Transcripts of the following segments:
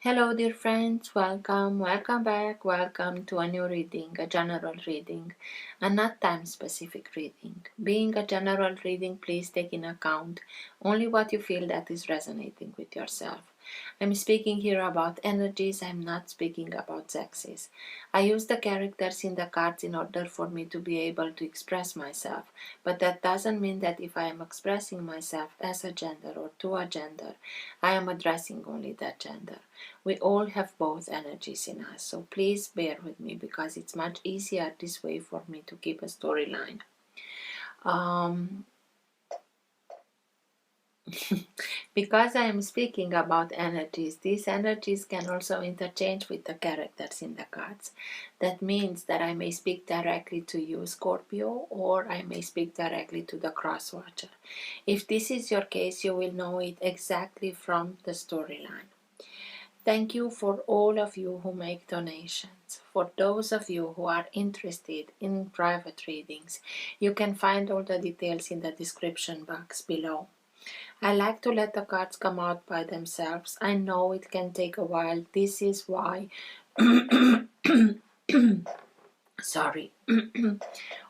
Hello dear friends, welcome back, welcome to a new reading, a general reading, and not time specific reading. Being a general reading, please take in account only what you feel that is resonating with yourself. I'm speaking here about energies, I'm not speaking about sexes. I use the characters in the cards in order for me to be able to express myself, but that doesn't mean that if I am expressing myself as a gender or to a gender, I am addressing only that gender. We all have both energies in us, so please bear with me because it's much easier this way for me to keep a storyline. Because I am speaking about energies, these energies can also interchange with the characters in the cards. That means that I may speak directly to you, Scorpio, or I may speak directly to the cross watcher. If this is your case, you will know it exactly from the storyline. Thank you for all of you who make donations. For those of you who are interested in private readings, you can find all the details in the description box below. I like to let the cards come out by themselves. I know it can take a while. This is why sorry.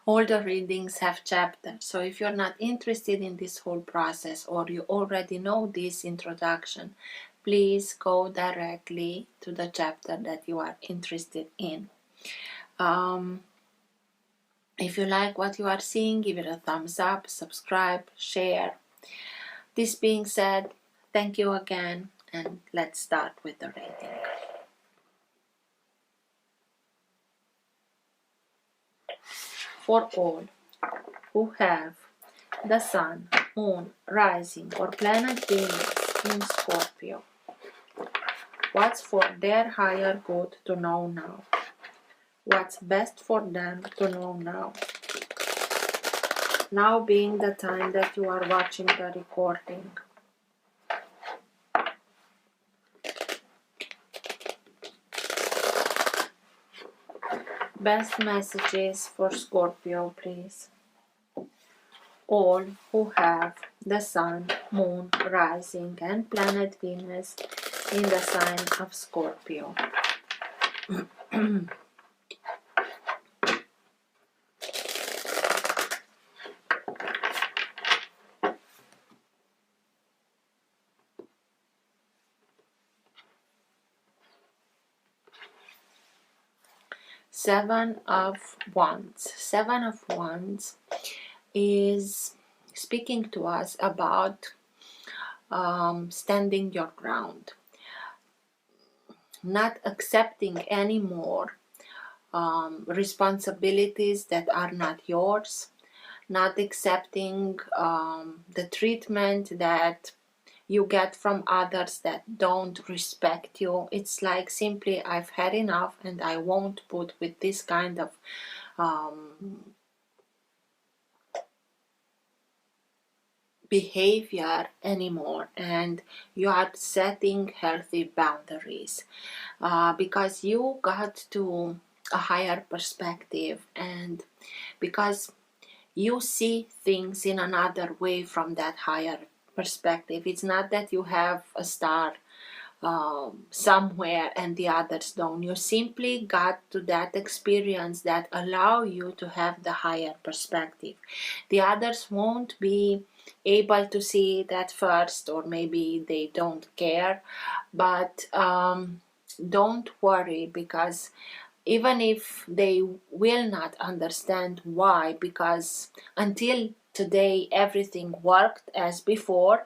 All the readings have chapters, so if you're not interested in this whole process or you already know this introduction, please go directly to the chapter that you are interested in. If you like what you are seeing, give it a thumbs up, subscribe, share. This being said, thank you again, and let's start with the reading. For all who have the Sun, Moon, Rising, or Planet Venus in Scorpio, what's for their higher good to know now? What's best for them to know now? Now being the time that you are watching the recording. Best messages for Scorpio, please. All who have the Sun, Moon, Rising, and Planet Venus in the sign of Scorpio. Seven of Wands. Seven of Wands is speaking to us about standing your ground, not accepting any more responsibilities that are not yours, not accepting the treatment that you get from others that don't respect you. It's like simply, I've had enough and I won't put with this kind of behavior anymore, and you are setting healthy boundaries because you got to a higher perspective, and because you see things in another way from that higher perspective. It's not that you have a star somewhere and the others don't. You simply got to that experience that allow you to have the higher perspective. The others won't be able to see it at first, or maybe they don't care, but don't worry, because even if they will not understand why, because until today everything worked as before,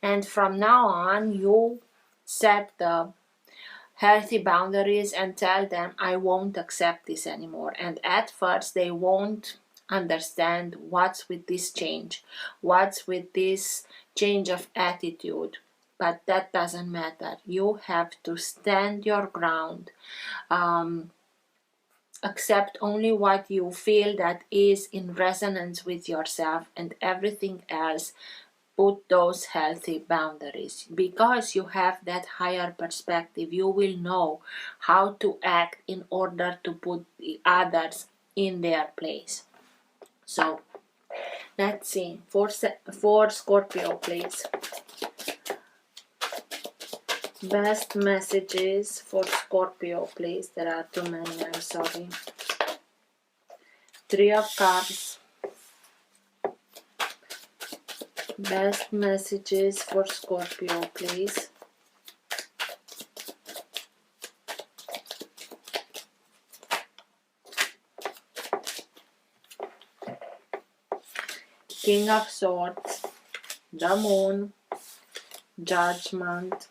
and from now on you set the healthy boundaries and tell them, I won't accept this anymore. And at first they won't understand what's with this change, what's with this change of attitude, but that doesn't matter. You have to stand your ground. Accept only what you feel that is in resonance with yourself, and everything else, put those healthy boundaries. Because you have that higher perspective, you will know how to act in order to put the others in their place. So let's see, for Scorpio, please. Best messages for Scorpio, please. There are too many, I'm sorry. Three of Cups. Best messages for Scorpio, please. King of Swords, the Moon, Judgment,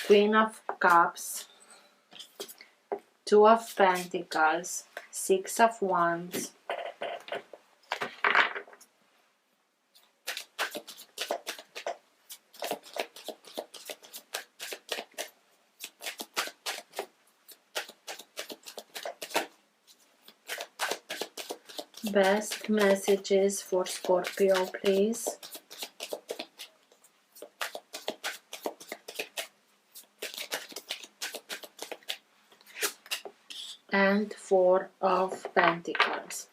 Queen of Cups, Two of Pentacles, Six of Wands, Best messages for Scorpio, please. And Four of Pentacles.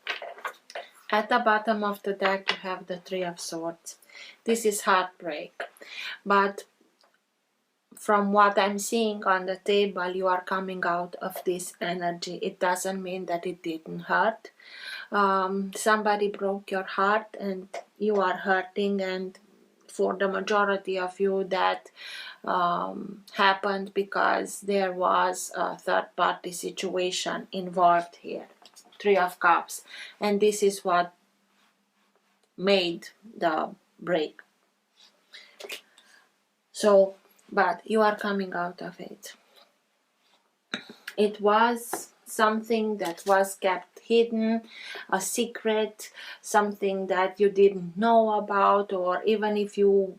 At the bottom of the deck you have the Three of Swords. This is heartbreak, but from what I'm seeing on the table, you are coming out of this energy. It doesn't mean that it didn't hurt. Somebody broke your heart and you are hurting, and for the majority of you that happened because there was a third-party situation involved here. Three of Cups, and this is what made the break. So, but you are coming out of it. It was something that was kept hidden, a secret, something that you didn't know about, or even if you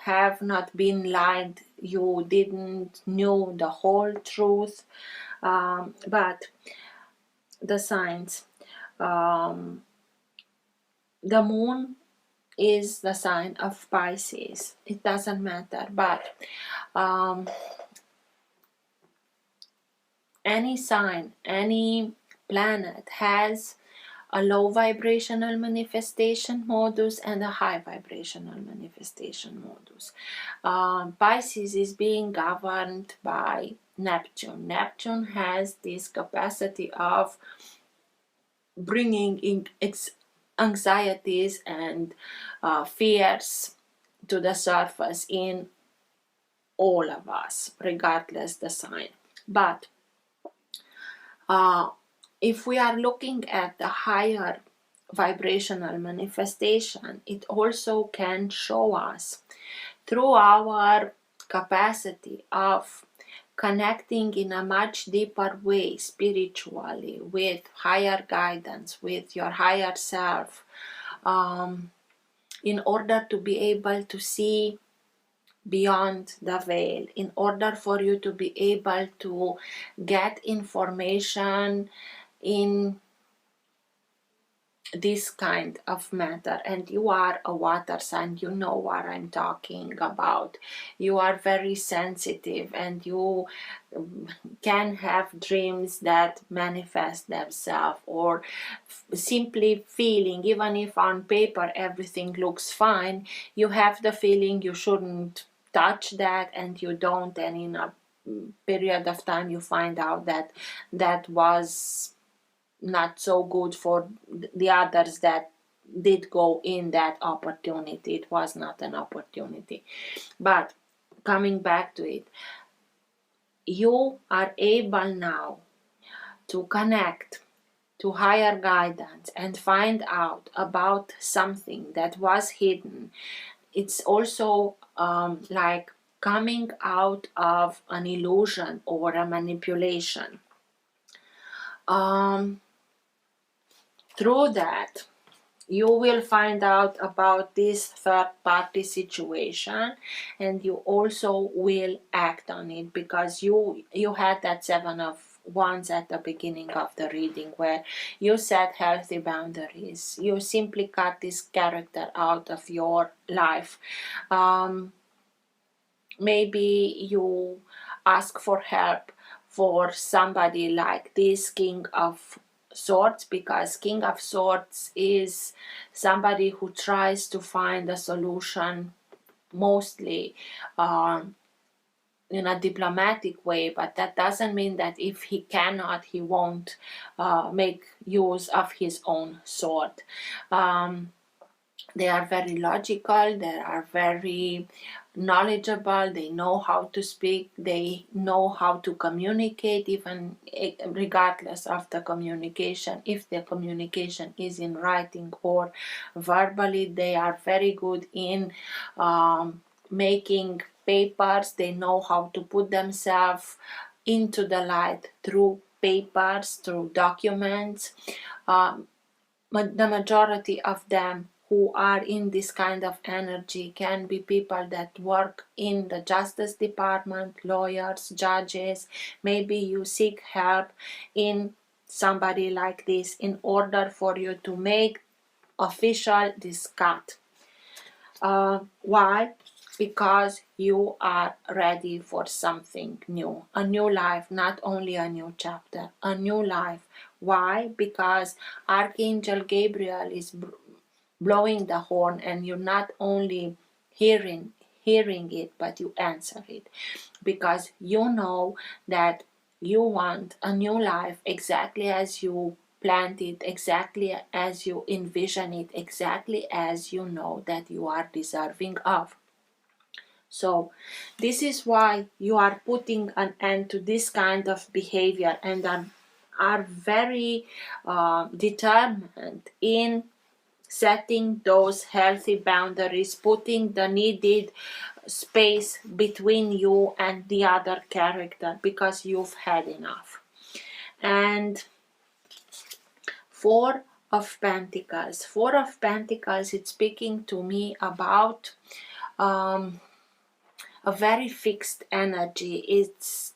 have not been lied, you didn't know the whole truth. But the signs, the moon is the sign of Pisces. It doesn't matter, but any sign, any planet has a low vibrational manifestation modus and a high vibrational manifestation modus. Pisces is being governed by Neptune. Neptune has this capacity of bringing in anxieties and fears to the surface in all of us, regardless the sign. But if we are looking at the higher vibrational manifestation, it also can show us through our capacity of connecting in a much deeper way spiritually with higher guidance, with your higher self, in order to be able to see beyond the veil, in order for you to be able to get information in this kind of matter. And you are a water sign, you know what I'm talking about. You are very sensitive and you can have dreams that manifest themselves, or simply feeling, even if on paper everything looks fine, you have the feeling you shouldn't touch that, and you don't, and in a period of time you find out that that was not so good for the others that did go in that opportunity. It was not an opportunity. But coming back to it, you are able now to connect to higher guidance and find out about something that was hidden. It's also like coming out of an illusion or a manipulation. Through that, you will find out about this third party situation, and you also will act on it, because you had that Seven of Wands at the beginning of the reading, where you set healthy boundaries. You simply cut this character out of your life. Maybe you ask for help for somebody like this King of Swords, because King of Swords is somebody who tries to find a solution mostly in a diplomatic way, but that doesn't mean that if he cannot, he won't make use of his own sword. They are very logical, they are very knowledgeable, they know how to speak, they know how to communicate, even regardless of the communication. If the communication is in writing or verbally, they are very good in making papers. They know how to put themselves into the light through papers, through documents. The majority of them who are in this kind of energy can be people that work in the justice department, lawyers, judges. Maybe you seek help in somebody like this in order for you to make official this cut. Why? Because you are ready for something new, a new life, not only a new chapter, a new life. Why? Because Archangel Gabriel is blowing the horn, and you're not only hearing it, but you answer it, because you know that you want a new life exactly as you planned it, exactly as you envision it, exactly as you know that you are deserving of. So this is why you are putting an end to this kind of behavior, and are very determined in setting those healthy boundaries, putting the needed space between you and the other character, because you've had enough. And Four of Pentacles. Four of Pentacles, it's speaking to me about a very fixed energy.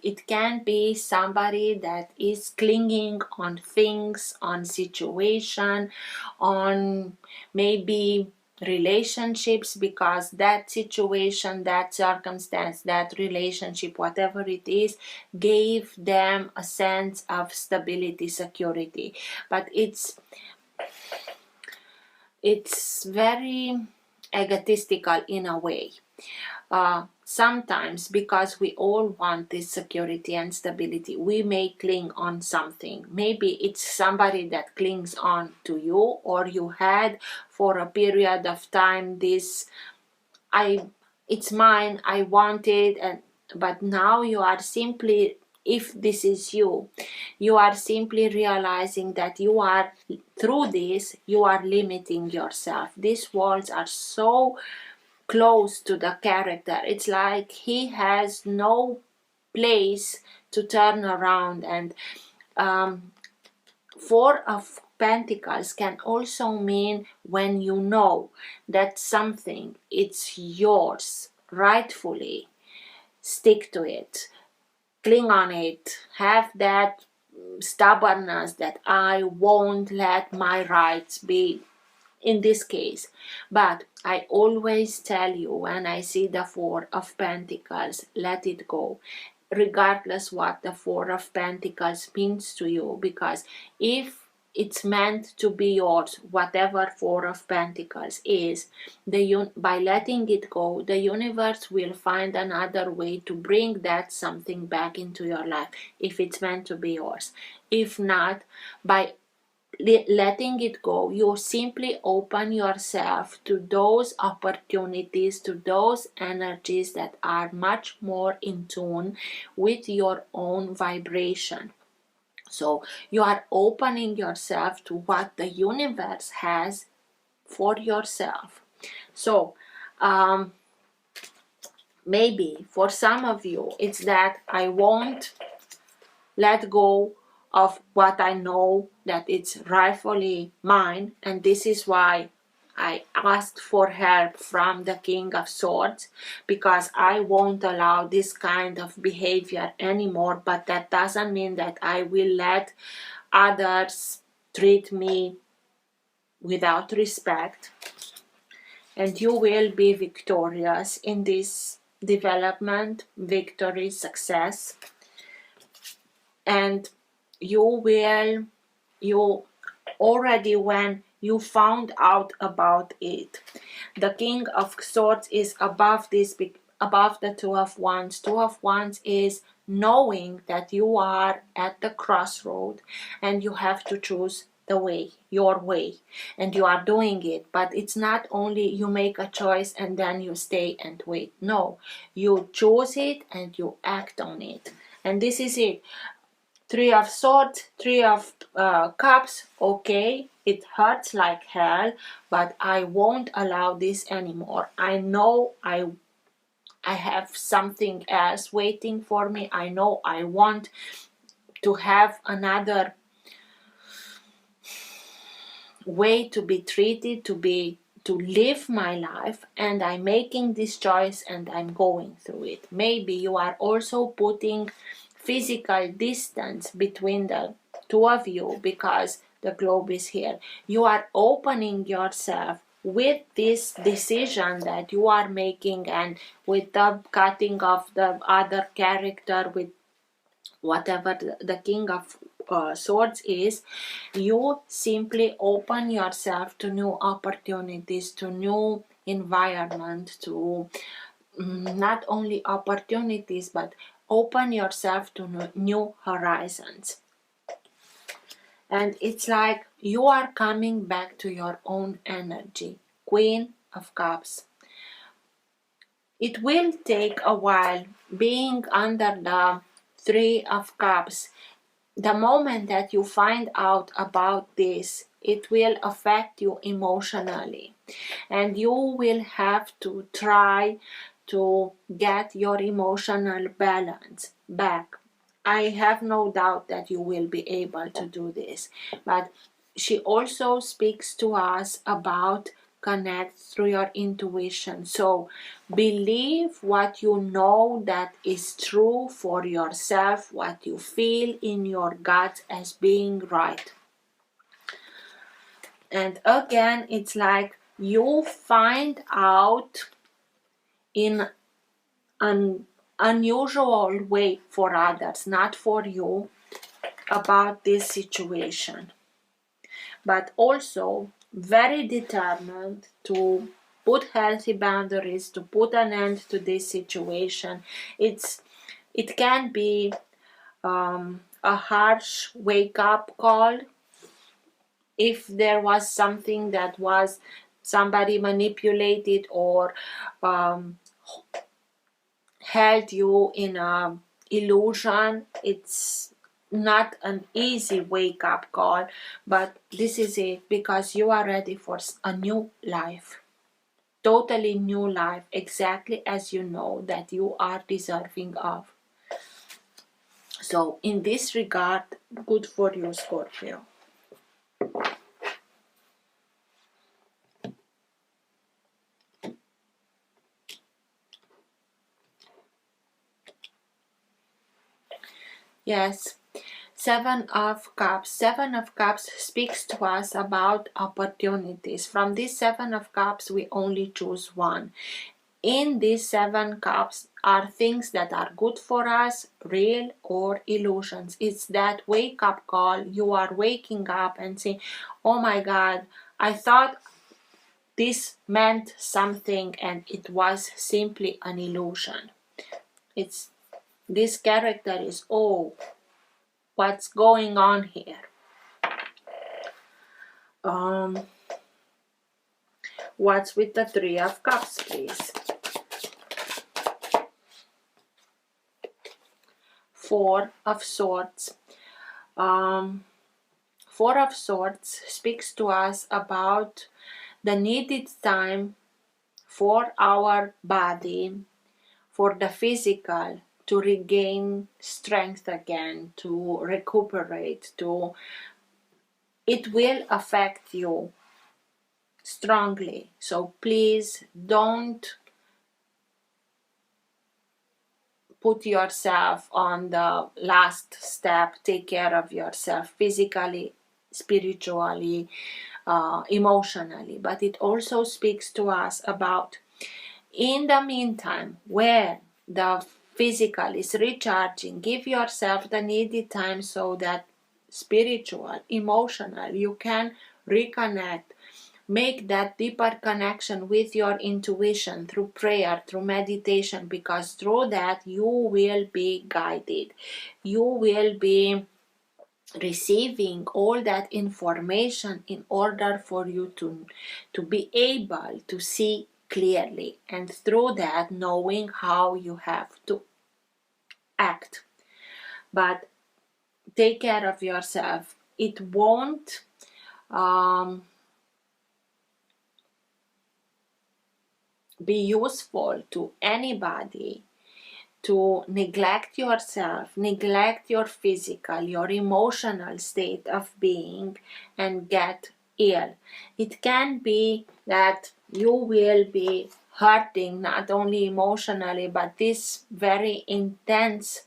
It can be somebody that is clinging on things, on situation, on maybe relationships, because that situation, that circumstance, that relationship, whatever it is, gave them a sense of stability, security. But it's very egotistical in a way. Sometimes, because we all want this security and stability, we may cling on something. Maybe it's somebody that clings on to you, or you had for a period of time this, it's mine, I want it, but now you are simply, if this is you, you are simply realizing that you are, through this, you are limiting yourself. These walls are so close to the character. It's like he has no place to turn around. And Four of Pentacles can also mean when you know that something, it's yours rightfully, stick to it, cling on it, have that stubbornness that I won't let my rights be in this case. But I always tell you, when I see the Four of Pentacles, let it go, regardless what the Four of Pentacles means to you, because if it's meant to be yours, whatever Four of Pentacles is, by letting it go, the universe will find another way to bring that something back into your life, if it's meant to be yours. If not, by letting it go, you simply open yourself to those opportunities, to those energies that are much more in tune with your own vibration. So you are opening yourself to what the universe has for yourself. So maybe for some of you, it's that I won't let go of what I know that it's rightfully mine, and this is why I asked for help from the King of Swords, because I won't allow this kind of behavior anymore. But that doesn't mean that I will let others treat me without respect, and you will be victorious in this development, victory, success. And you already, when you found out about it, the King of Swords is above this above the Two of Wands. Two of Wands is knowing that you are at the crossroad and you have to choose the way, your way, and you are doing it. But it's not only you make a choice and then you stay and wait. No, you choose it and you act on it. And this is it. Three of Swords, Three of Cups. Okay, it hurts like hell, but I won't allow this anymore. I know I have something else waiting for me. I know I want to have another way to be treated, to live my life, and I'm making this choice and I'm going through it. Maybe you are also putting physical distance between the two of you because the globe is here. You are opening yourself with this decision that you are making, and with the cutting of the other character, with whatever the King of Swords is, you simply open yourself to new opportunities, to new environment, to not only opportunities, but open yourself to new horizons. And it's like you are coming back to your own energy. Queen of Cups. It will take a while being under the Three of Cups. The moment that you find out about this, it will affect you emotionally, and you will have to try to get your emotional balance back. I have no doubt that you will be able to do this, but she also speaks to us about connect through your intuition. So believe what you know that is true for yourself, what you feel in your gut as being right. And again, it's like you find out in an unusual way for others, not for you, about this situation, but also very determined to put healthy boundaries, to put an end to this situation. It can be a harsh wake up call if there was something that was somebody manipulated or held you in a illusion. It's not an easy wake up call, but this is it, because you are ready for a new life, totally new life, exactly as you know that you are deserving of. So in this regard, good for you, Scorpio. Yes, Seven of Cups. Seven of Cups speaks to us about opportunities. From this Seven of Cups, we only choose one. In these Seven Cups are things that are good for us, real or illusions. It's that wake up call. You are waking up and saying, oh my God, I thought this meant something and it was simply an illusion. It's this character is, oh, what's going on here? What's with the Three of Cups, please? Four of Swords. Four of Swords speaks to us about the needed time for our body, for the physical, to regain strength again, to recuperate, it will affect you strongly. So please don't put yourself on the last step. Take care of yourself physically, spiritually, emotionally. But it also speaks to us about, in the meantime, where the physical is recharging, give yourself the needed time so that spiritual, emotional, you can reconnect make that deeper connection with your intuition through prayer, through meditation, because through that you will be guided. You will be receiving all that information in order for you to be able to see clearly, and through that knowing how you have to act. But take care of yourself. It won't be useful to anybody to neglect yourself, neglect your physical, your emotional state of being, and get ill. It can be that you will be hurting not only emotionally, but this very intense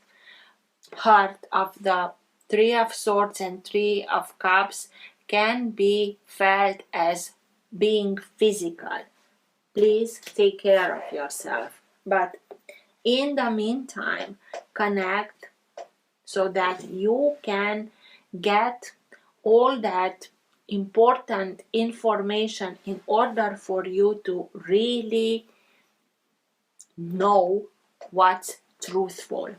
hurt of the Three of Swords and Three of Cups can be felt as being physical. Please take care of yourself. But in the meantime, connect so that you can get all that important information in order for you to really know what's truthful.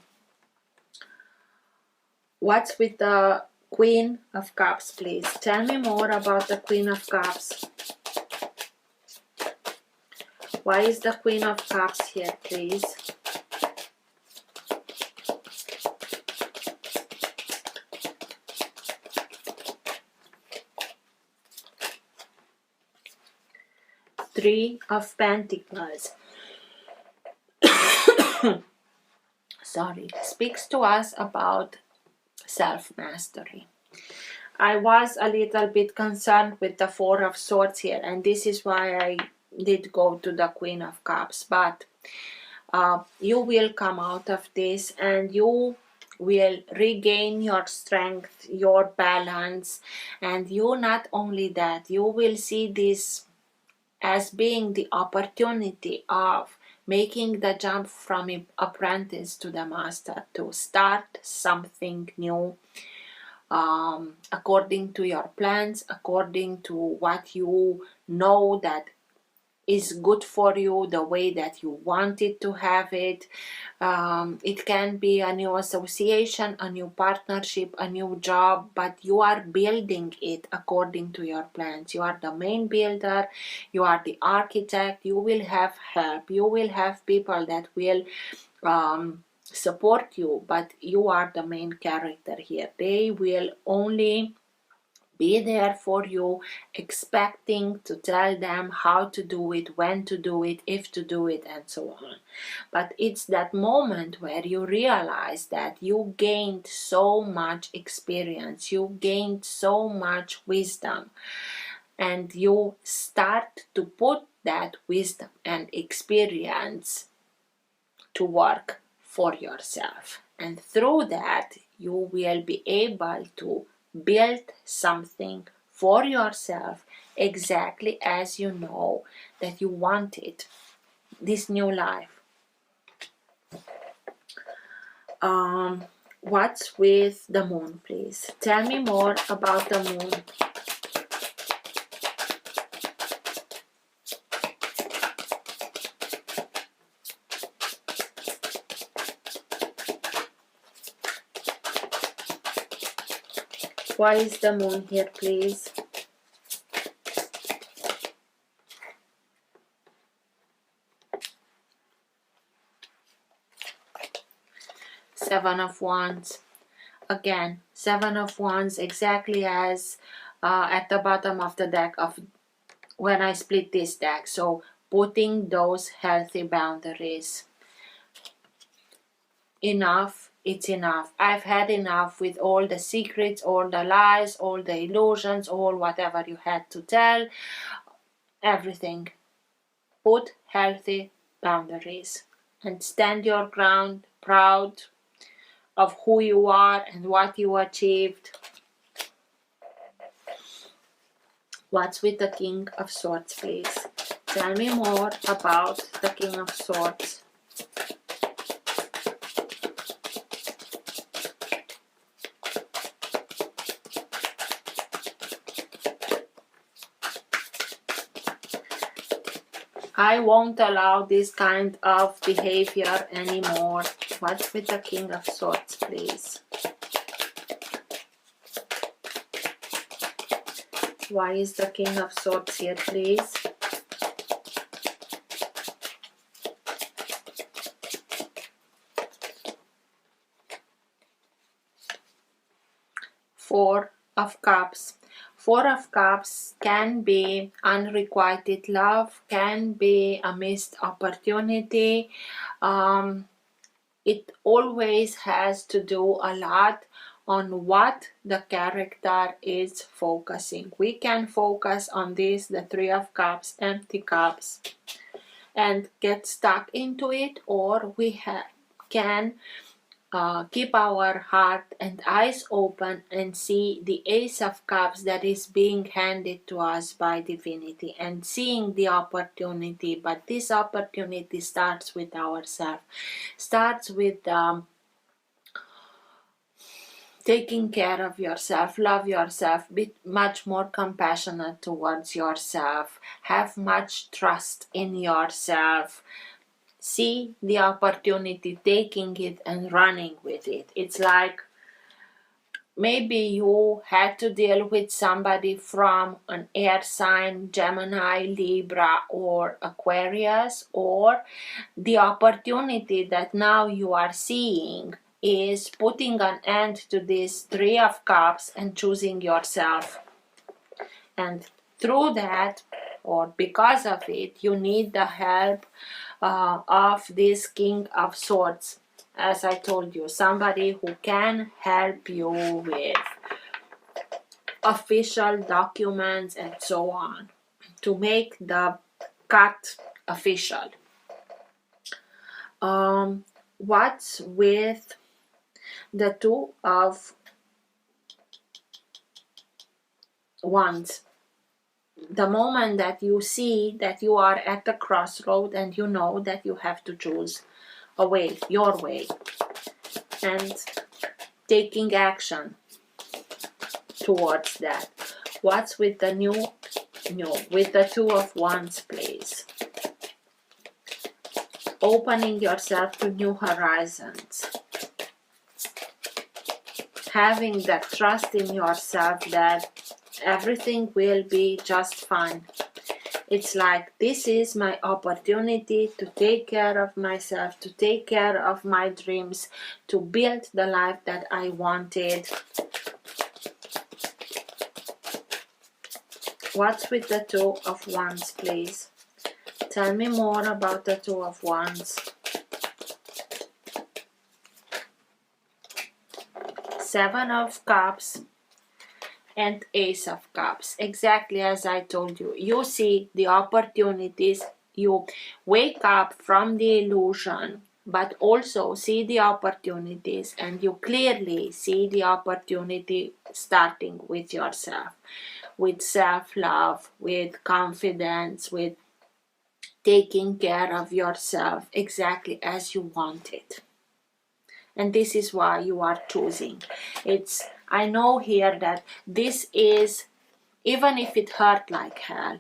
What's with the Queen of Cups, please? Tell me more about the Queen of Cups. Why is the Queen of Cups here, please? Three of Pentacles. Sorry, speaks to us about self-mastery. I was a little bit concerned with the Four of Swords here, and this is why I did go to the Queen of Cups. But you will come out of this and you will regain your strength, your balance, and you not only that, you will see this as being the opportunity of making the jump from apprentice to the master, to start something new, according to your plans, according to what you know that is good for you, the way that you wanted to have it. It can be a new association, a new partnership, a new job, but you are building it according to your plans. You are the main builder, you are the architect, you will have help, you will have people that will support you, but you are the main character here. They will only be there for you, expecting to tell them how to do it, when to do it, if to do it, and so on. But it's that moment where you realize that you gained so much experience, you gained so much wisdom, and you start to put that wisdom and experience to work for yourself. And through that, you will be able to build something for yourself exactly as you know that you want it, this new life. What's with the moon, please? Tell me more about the moon. Why is the moon here, please? Seven of Wands. Again, Seven of Wands, exactly as at the bottom of the deck of when I split this deck. So putting those healthy boundaries. Enough, it's enough. I've had enough with all the secrets, all the lies, all the illusions, all whatever you had to tell, everything. Put healthy boundaries and stand your ground, proud of who you are and what you achieved. What's with the King of Swords, please? Tell me more about the King of Swords. I won't allow this kind of behavior anymore. What's with the King of Swords, please? Why is the King of Swords here, please? Four of Cups. Four of Cups can be unrequited love, can be a missed opportunity. It always has to do a lot on what the character is focusing. We can focus on this, the Three of Cups, empty cups, and get stuck into it, or we can keep our heart and eyes open and see the Ace of Cups that is being handed to us by divinity, and seeing the opportunity. But this opportunity starts with ourselves, starts with taking care of yourself, love yourself, be much more compassionate towards yourself, have much trust in yourself. See the opportunity, taking it and running with it. It's like maybe you had to deal with somebody from an air sign, Gemini, Libra, or Aquarius, or the opportunity that now you are seeing is putting an end to this Three of Cups and choosing yourself. And through that, or because of it, you need the help of this King of Swords. As I told you, somebody who can help you with official documents and so on to make the cut official. What's with the Two of Wands? The moment that you see that you are at the crossroad and you know that you have to choose a way, your way, and taking action towards that. What's with the new with the Two of Wands, please? Opening yourself to new horizons, having that trust in yourself that everything will be just fine. It's like, this is my opportunity to take care of myself, to take care of my dreams, to build the life that I wanted. What's with the Two of Wands, please? Tell me more about the Two of Wands. Seven of Cups and Ace of Cups. Exactly as I told you. You see the opportunities. You wake up from the illusion, but also see the opportunities, and you clearly see the opportunity starting with yourself, with self-love, with confidence, with taking care of yourself exactly as you want it. And this is why you are choosing. I know here that this is, even if it hurt like hell,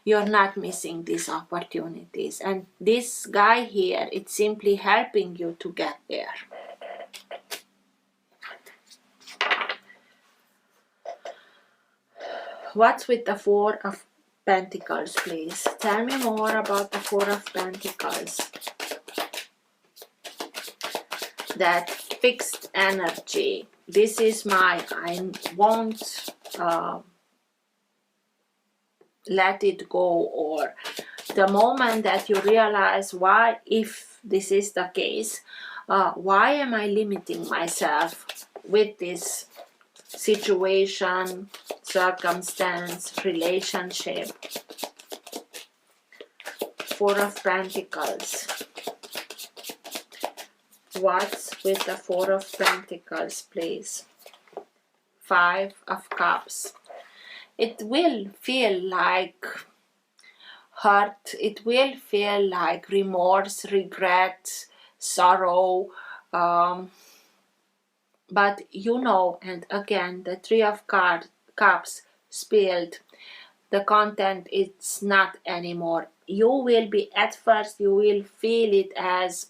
you're not missing these opportunities. And this guy here, it's simply helping you to get there. What's with the Four of Pentacles, please? Tell me more about the Four of Pentacles. That fixed energy. This is I won't let it go, or the moment that you realize why, if this is the case, why am I limiting myself with this situation, circumstance, relationship? Four of Pentacles. What's with the Four of Pentacles, please? Five of Cups. It will feel like hurt. It will feel like remorse, regret, sorrow. But you know, and again, the Three of Cups spilled. the content it's not anymore. You will be, at first you will feel it as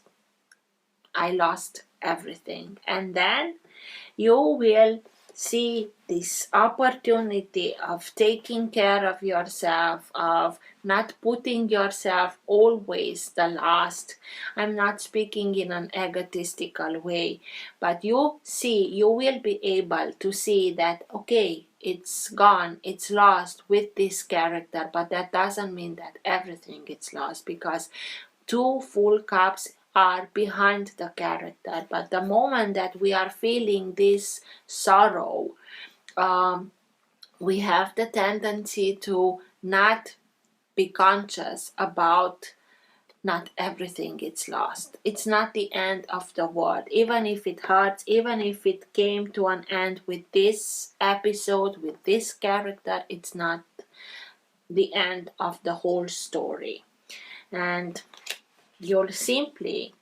I lost everything, and then you will see this opportunity of taking care of yourself, of not putting yourself always the last. I'm not speaking in an egotistical way, but you will be able to see that, okay, it's gone, it's lost with this character, but that doesn't mean that everything is lost, because two full cups are behind the character. But the moment that we are feeling this sorrow, we have the tendency to not be conscious about not everything is lost. It's not the end of the world. Even if it hurts, even if it came to an end with this episode, with this character, it's not the end of the whole story. And you'll simply,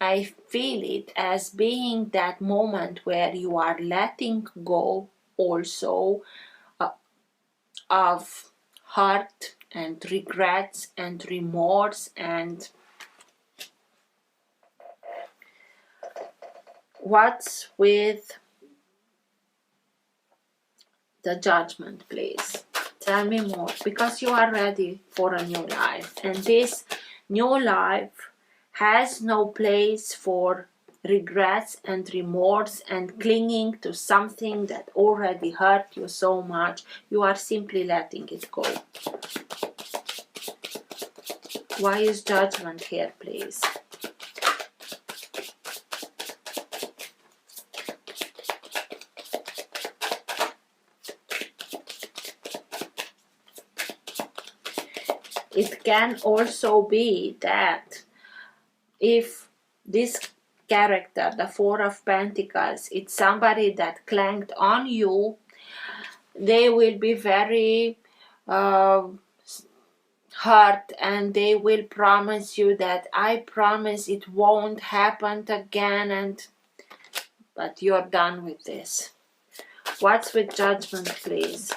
I feel it as being that moment where you are letting go also of hurt and regrets and remorse. And what's with the judgment, please? Tell me more, because you are ready for a new life, and this new life has no place for regrets and remorse and clinging to something that already hurt you so much. You are simply letting it go. Why is judgment here, please? It can also be that if this character, the Four of Pentacles, it's somebody that clanged on you, they will be very hurt, and they will promise you that I promise it won't happen again, but you're done with this. What's with judgment, please?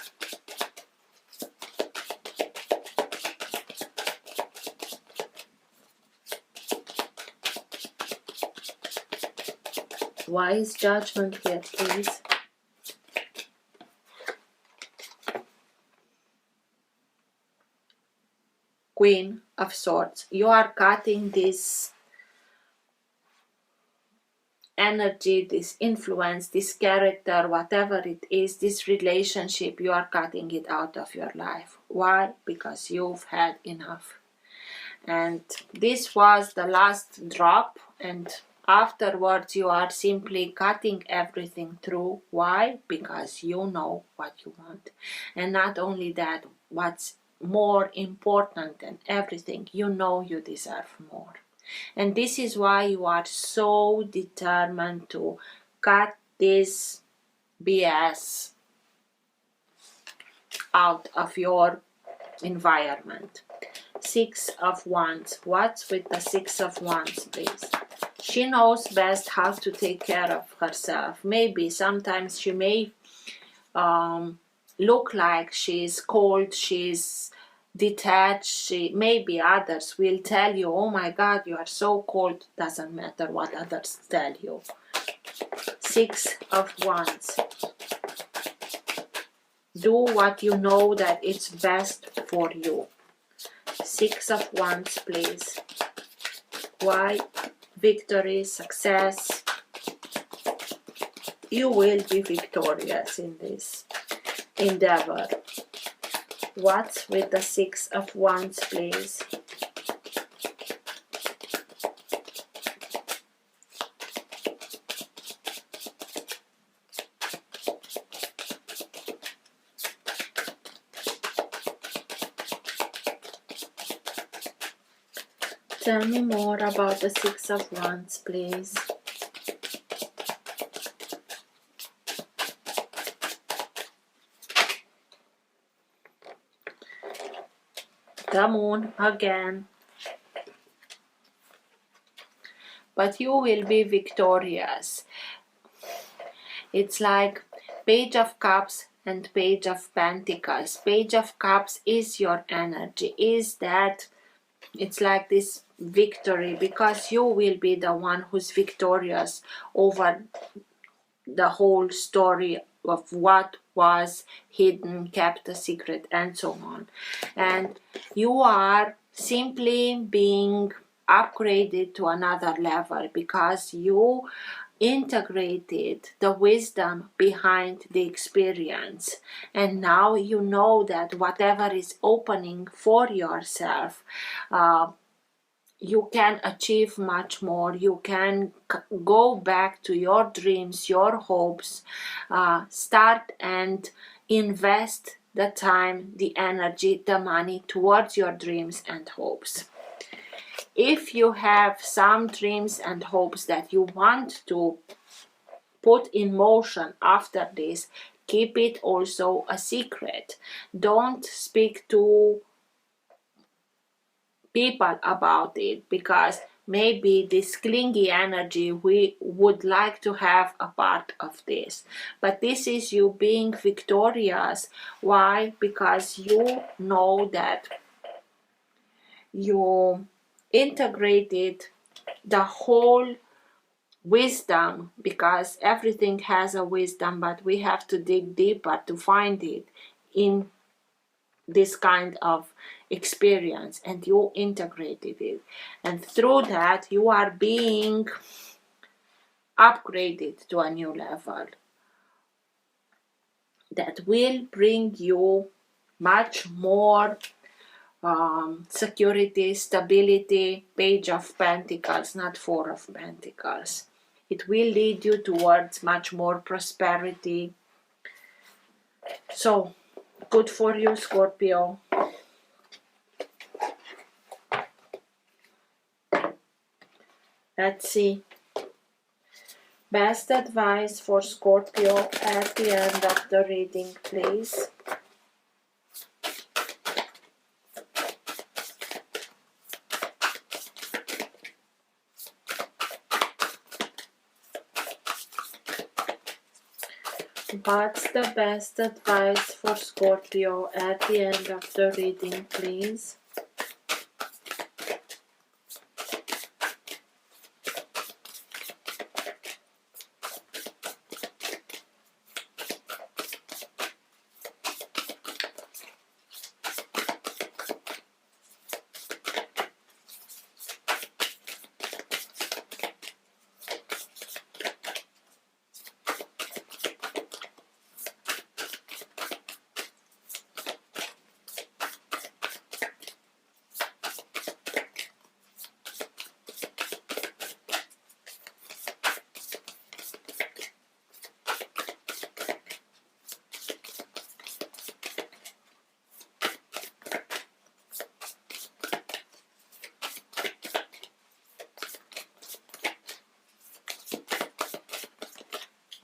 Why is judgment here, please? Queen of Swords. You are cutting this energy, this influence, this character, whatever it is, this relationship, you are cutting it out of your life. Why? Because you've had enough. And this was the last drop, and afterwards you are simply cutting everything through. Why? Because you know what you want. And not only that, what's more important than everything, you know you deserve more. And this is why you are so determined to cut this BS out of your environment. Six of Wands. What's with the Six of Wands, please? She knows best how to take care of herself. Maybe sometimes she may look like she's cold, she's detached. Maybe others will tell you, oh my God, you are so cold. Doesn't matter what others tell you. Six of Wands. Do what you know that it's best for you. Six of Wands, please. Why? Victory, success. You will be victorious in this endeavor. What's with the Six of Wands, please? Tell me more about the Six of Wands, please. The Moon again. But you will be victorious. It's like Page of Cups and Page of Pentacles. Page of Cups is your energy, is that it's like this victory, because you will be the one who's victorious over the whole story of what was hidden, kept a secret, and so on. And you are simply being upgraded to another level because you integrated the wisdom behind the experience, and now you know that whatever is opening for yourself, you can achieve much more. You can go back to your dreams, your hopes, start and invest the time, the energy, the money towards your dreams and hopes. If you have some dreams and hopes that you want to put in motion after this, keep it also a secret. Don't speak to people about it, because maybe this clingy energy, we would like to have a part of this, but this is you being victorious. Why? Because you know that you integrated the whole wisdom, because everything has a wisdom, but we have to dig deeper to find it in this kind of experience, and you integrated it, and through that you are being upgraded to a new level that will bring you much more security, stability. Page of Pentacles, not Four of Pentacles. It will lead you towards much more prosperity. So good for you, Scorpio. Let's see. Best advice for Scorpio at the end of the reading, please. What's the best advice for Scorpio at the end of the reading, please?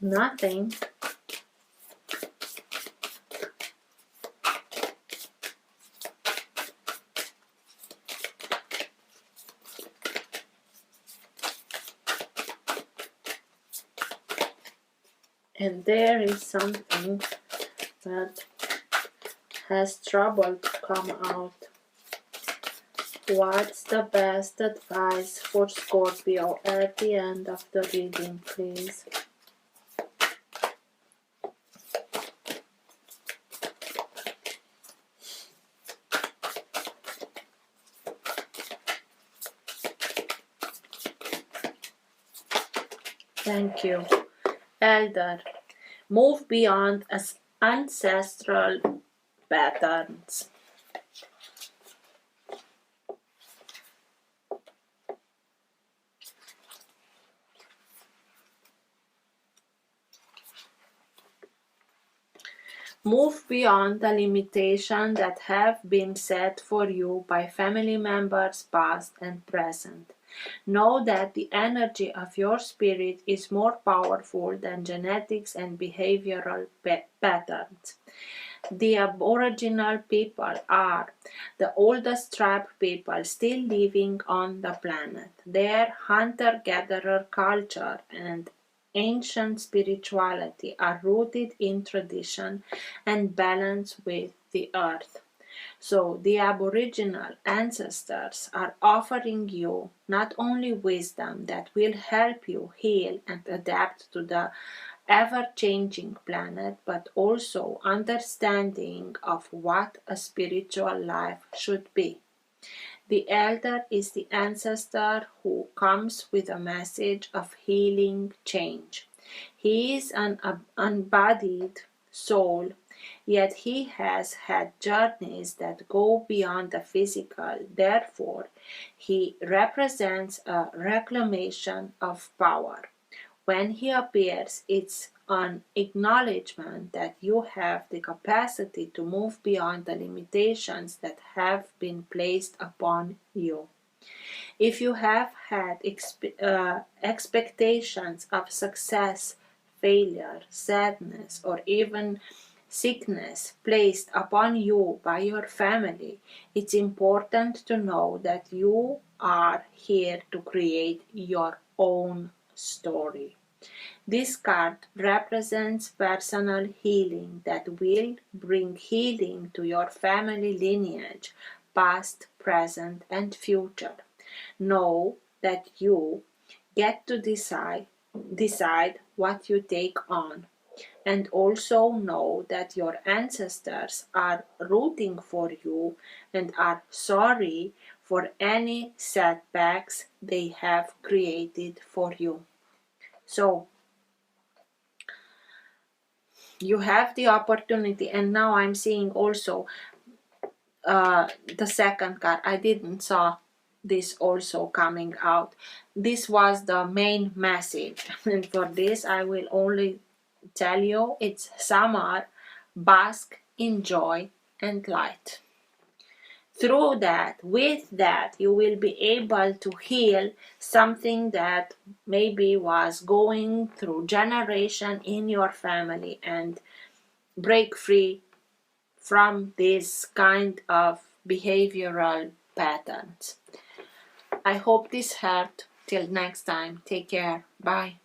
Nothing. And there is something that has trouble to come out. What's the best advice for Scorpio at the end of the reading, please? Thank you. Elder, move beyond ancestral patterns. Move beyond the limitations that have been set for you by family members past and present. Know that the energy of your spirit is more powerful than genetics and behavioral patterns. The Aboriginal people are the oldest tribe people still living on the planet. Their hunter-gatherer culture and ancient spirituality are rooted in tradition and balance with the earth. So the Aboriginal ancestors are offering you not only wisdom that will help you heal and adapt to the ever-changing planet, but also understanding of what a spiritual life should be. The elder is the ancestor who comes with a message of healing change. He is an unbodied soul, yet he has had journeys that go beyond the physical. Therefore, he represents a reclamation of power. When he appears, it's an acknowledgement that you have the capacity to move beyond the limitations that have been placed upon you. If you have had expectations of success, failure, sadness, or even sickness placed upon you by your family, it's important to know that you are here to create your own story. This card represents personal healing that will bring healing to your family lineage, past, present, and future. Know that you get to decide what you take on, and also know that your ancestors are rooting for you and are sorry for any setbacks they have created for you. So you have the opportunity, and now I'm seeing also the second card. I didn't saw this also coming out. This was the main message, and for this I will only tell you it's summer, bask in joy and light. Through that, with that, you will be able to heal something that maybe was going through generation in your family and break free from this kind of behavioral patterns. I hope this helped. Till next time, take care. Bye.